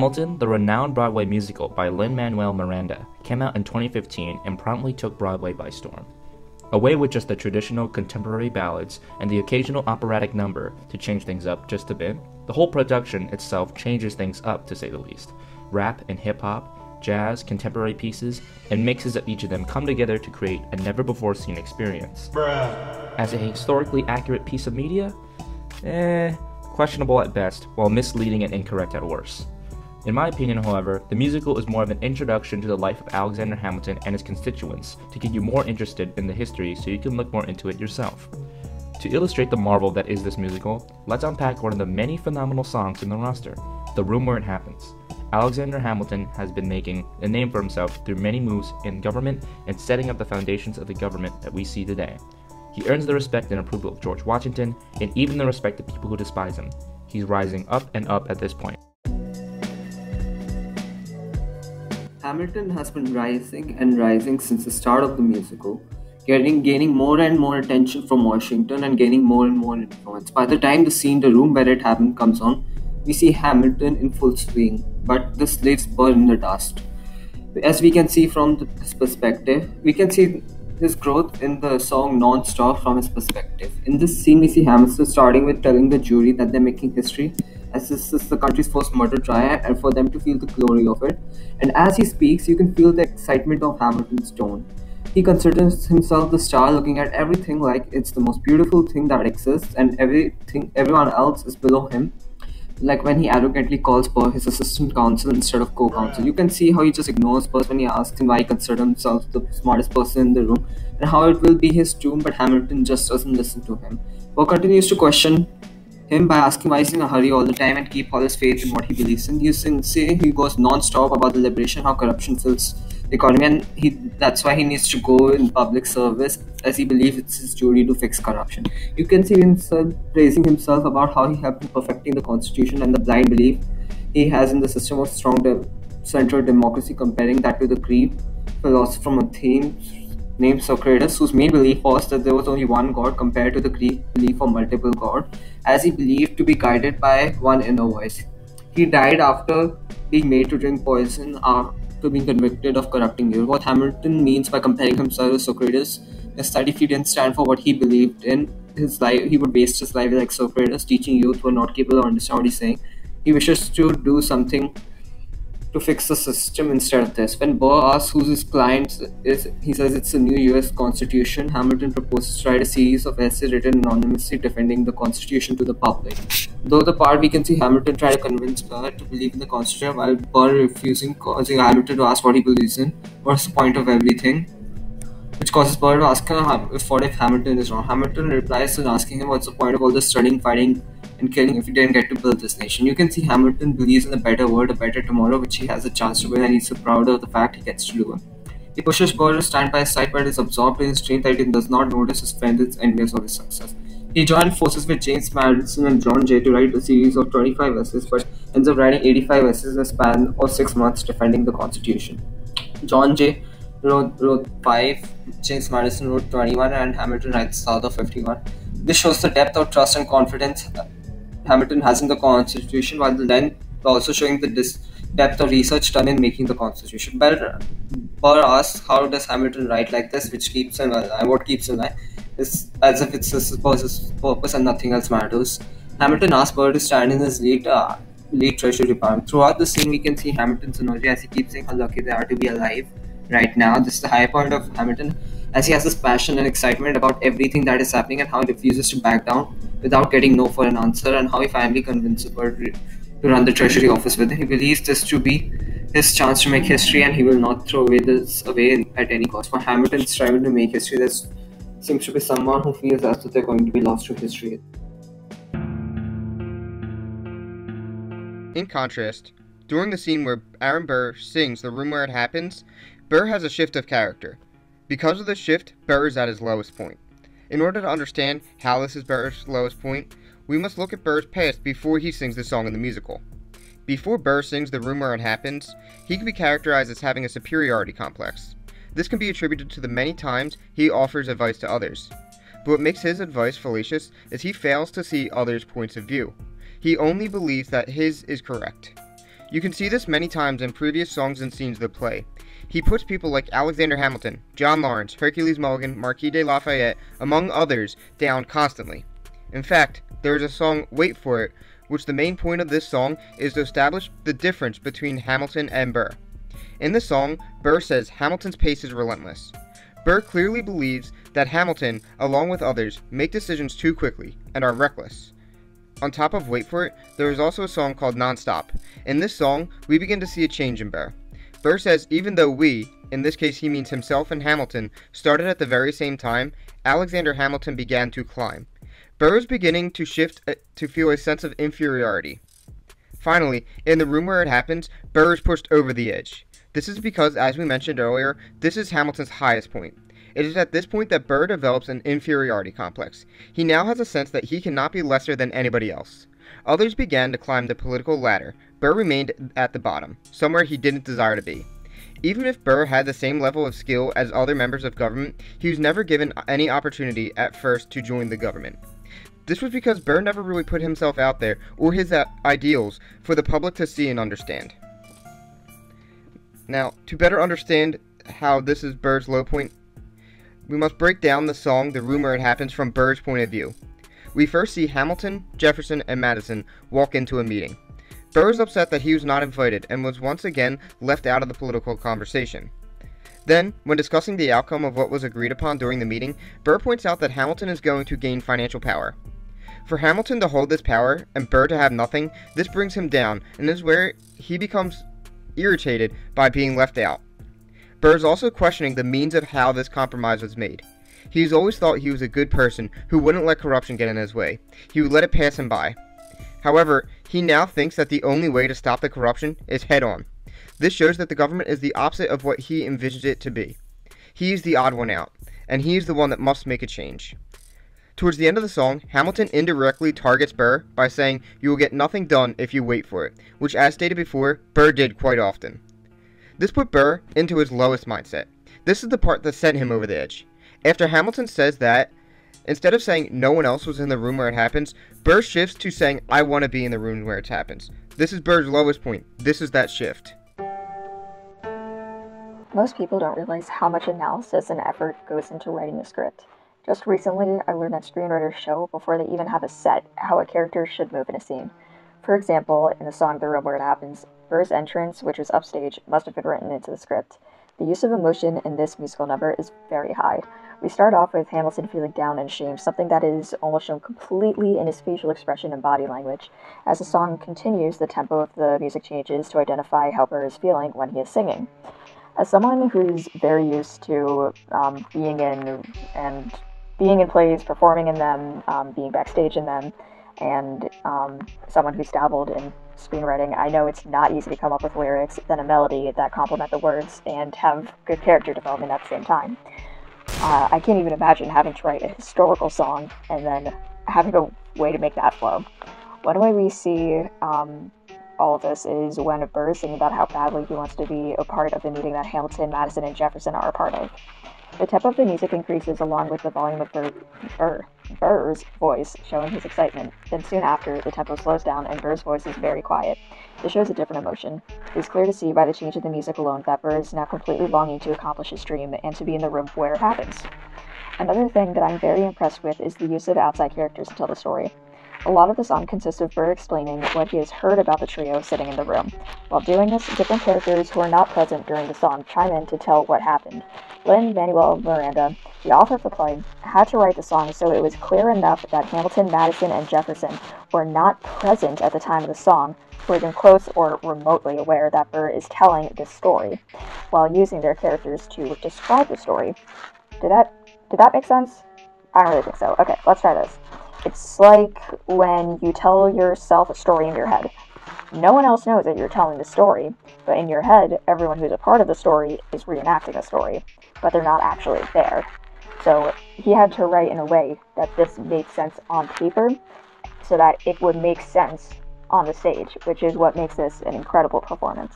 Hamilton, the renowned Broadway musical by Lin-Manuel Miranda, came out in 2015 and promptly took Broadway by storm. Away with just the traditional contemporary ballads and the occasional operatic number to change things up just a bit, the whole production itself changes things up to say the least. Rap and hip-hop, jazz, contemporary pieces, and mixes of each of them come together to create a never-before-seen experience. As a historically accurate piece of media? Questionable at best, while misleading and incorrect at worst. In my opinion, however, the musical is more of an introduction to the life of Alexander Hamilton and his constituents to get you more interested in the history so you can look more into it yourself. To illustrate the marvel that is this musical, let's unpack one of the many phenomenal songs in the roster, The Room Where It Happens. Alexander Hamilton has been making a name for himself through many moves in government and setting up the foundations of the government that we see today. He earns the respect and approval of George Washington, and even the respect of people who despise him. He's rising up and up at this point. Hamilton has been rising and rising since the start of the musical, gaining more and more attention from Washington and gaining more and more influence. By the time the scene The Room Where It Happened comes on, we see Hamilton in full swing, but this leaves Burr in the dust. As we can see from this perspective, we can see his growth in the song non-stop from his perspective. In this scene, we see Hamilton starting with telling the jury that they're making history, as this is the country's first murder trial, and for them to feel the glory of it. And as he speaks, you can feel the excitement of Hamilton's tone. He considers himself the star, looking at everything like it's the most beautiful thing that exists, and everyone else is below him. Like when he arrogantly calls Burr his assistant counsel instead of co-counsel. You can see how he just ignores Burr when he asks him why he considers himself the smartest person in the room, and how it will be his doom, but Hamilton just doesn't listen to him. Burr continues to question him by asking why he's in a hurry all the time and keep all his faith in what he believes in. He goes non-stop about the liberation, how corruption fills the economy, and that's why he needs to go in public service, as he believes it's his duty to fix corruption. You can see himself praising himself about how he helped in perfecting the constitution and the blind belief he has in the system of strong central democracy, comparing that to the Greek philosopher from Athens named Socrates, whose main belief was that there was only one God compared to the Greek belief of multiple gods, as he believed to be guided by one inner voice. He died after being made to drink poison after being convicted of corrupting you. What Hamilton means by comparing himself to Socrates is that if he didn't stand for what he believed in, his life, he would waste his life like Socrates, teaching youth who are not capable of understanding what he's saying. He wishes to do something to fix the system instead of this. When Burr asks who his client is, he says it's the new US Constitution. Hamilton proposes to write a series of essays written anonymously defending the Constitution to the public. Though the part we can see Hamilton try to convince Burr to believe in the Constitution while Burr refusing, causing Hamilton to ask what he believes in. What's the point of everything? Which causes Burr to ask him what if Hamilton is wrong. Hamilton replies to asking him what's the point of all this studying, fighting, and killing if he didn't get to build this nation. You can see Hamilton believes in a better world, a better tomorrow, which he has a chance to win, and he's so proud of the fact he gets to do it. He pushes Burr to stand by his side, but is absorbed in his dream that he does not notice his friend is envious of his success. He joined forces with James Madison and John Jay to write a series of 25 essays, but ends up writing 85 essays in a span of 6 months defending the Constitution. John Jay wrote 5, James Madison wrote 21, and Hamilton writes the other 51. This shows the depth of trust and confidence Hamilton has in the Constitution, while then also showing the depth of research done in making the Constitution. Burr asks, how does Hamilton write like this, which keeps him alive? What keeps him alive? It's as if it's his purpose and nothing else matters. Hamilton asks Burr to stand in his lead Treasury Department. Throughout the scene, we can see Hamilton's energy as he keeps saying how lucky they are to be alive right now. This is the high point of Hamilton, as he has this passion and excitement about everything that is happening and how he refuses to back down without getting no for an answer, and how he finally convinces Burr to run the Treasury office with him. He believes this to be his chance to make history, and he will not throw this away at any cost. For Hamilton striving to make history, there seems to be someone who feels as though they're going to be lost to history. In contrast, during the scene where Aaron Burr sings The Room Where It Happens, Burr has a shift of character. Because of this shift, Burr is at his lowest point. In order to understand how this is Burr's lowest point, we must look at Burr's past before he sings the song in the musical. Before Burr sings The Room Where It Happens, he can be characterized as having a superiority complex. This can be attributed to the many times he offers advice to others. But what makes his advice fallacious is he fails to see others' points of view. He only believes that his is correct. You can see this many times in previous songs and scenes of the play. He puts people like Alexander Hamilton, John Lawrence, Hercules Mulligan, Marquis de Lafayette, among others, down constantly. In fact, there is a song, Wait For It, which the main point of this song is to establish the difference between Hamilton and Burr. In the song, Burr says Hamilton's pace is relentless. Burr clearly believes that Hamilton, along with others, make decisions too quickly and are reckless. On top of Wait For It, there is also a song called Nonstop. In this song, we begin to see a change in Burr. Burr says even though we, in this case he means himself and Hamilton, started at the very same time, Alexander Hamilton began to climb. Burr is beginning to shift to feel a sense of inferiority. Finally, in the room where it happens, Burr is pushed over the edge. This is because, as we mentioned earlier, this is Hamilton's highest point. It is at this point that Burr develops an inferiority complex. He now has a sense that he cannot be lesser than anybody else. Others began to climb the political ladder. Burr remained at the bottom, somewhere he didn't desire to be. Even if Burr had the same level of skill as other members of government, he was never given any opportunity at first to join the government. This was because Burr never really put himself out there, or his ideals, for the public to see and understand. Now, to better understand how this is Burr's low point, we must break down the song The Room Where It Happens from Burr's point of view. We first see Hamilton, Jefferson, and Madison walk into a meeting. Burr is upset that he was not invited and was once again left out of the political conversation. Then, when discussing the outcome of what was agreed upon during the meeting, Burr points out that Hamilton is going to gain financial power. For Hamilton to hold this power and Burr to have nothing, this brings him down and is where he becomes irritated by being left out. Burr is also questioning the means of how this compromise was made. He's always thought he was a good person who wouldn't let corruption get in his way. He would let it pass him by. However, he now thinks that the only way to stop the corruption is head-on. This shows that the government is the opposite of what he envisioned it to be. He is the odd one out, and he is the one that must make a change. Towards the end of the song, Hamilton indirectly targets Burr by saying, "You will get nothing done if you wait for it," which, as stated before, Burr did quite often. This put Burr into his lowest mindset. This is the part that sent him over the edge. After Hamilton says that, instead of saying no one else was in the room where it happens, Burr shifts to saying, "I want to be in the room where it happens." This is Burr's lowest point. This is that shift. Most people don't realize how much analysis and effort goes into writing a script. Just recently, I learned that screenwriters show, before they even have a set, how a character should move in a scene. For example, in the song The Room Where It Happens, Burr's entrance, which was upstage, must have been written into the script. The use of emotion in this musical number is very high. We start off with Hamilton feeling down and ashamed, something that is almost shown completely in his facial expression and body language. As the song continues, the tempo of the music changes to identify how Burr is feeling when he is singing. As someone who's very used to being in plays, performing in them, being backstage in them, and someone who's dabbled in screenwriting, I know it's not easy to come up with lyrics, then a melody that complement the words, and have good character development at the same time. I can't even imagine having to write a historical song and then having a way to make that flow. One way we see all of this is when Burr is singing about how badly he wants to be a part of the meeting that Hamilton, Madison, and Jefferson are a part of. The tempo of the music increases along with the volume of Burr's voice, showing his excitement. Then soon after, the tempo slows down and Burr's voice is very quiet. This shows a different emotion. It is clear to see by the change of the music alone that Burr is now completely longing to accomplish his dream and to be in the room where it happens. Another thing that I'm very impressed with is the use of outside characters to tell the story. A lot of the song consists of Burr explaining what he has heard about the trio sitting in the room. While doing this, different characters who are not present during the song chime in to tell what happened. Lin-Manuel Miranda, the author of the play, had to write the song so it was clear enough that Hamilton, Madison, and Jefferson were not present at the time of the song, who had been close or remotely aware that Burr is telling this story, while using their characters to describe the story. Did that make sense? I don't really think so. Okay, let's try this. It's like when you tell yourself a story in your head. No one else knows that you're telling the story, but in your head, everyone who's a part of the story is reenacting a story, but they're not actually there. So he had to write in a way that this made sense on paper, so that it would make sense on the stage, which is what makes this an incredible performance.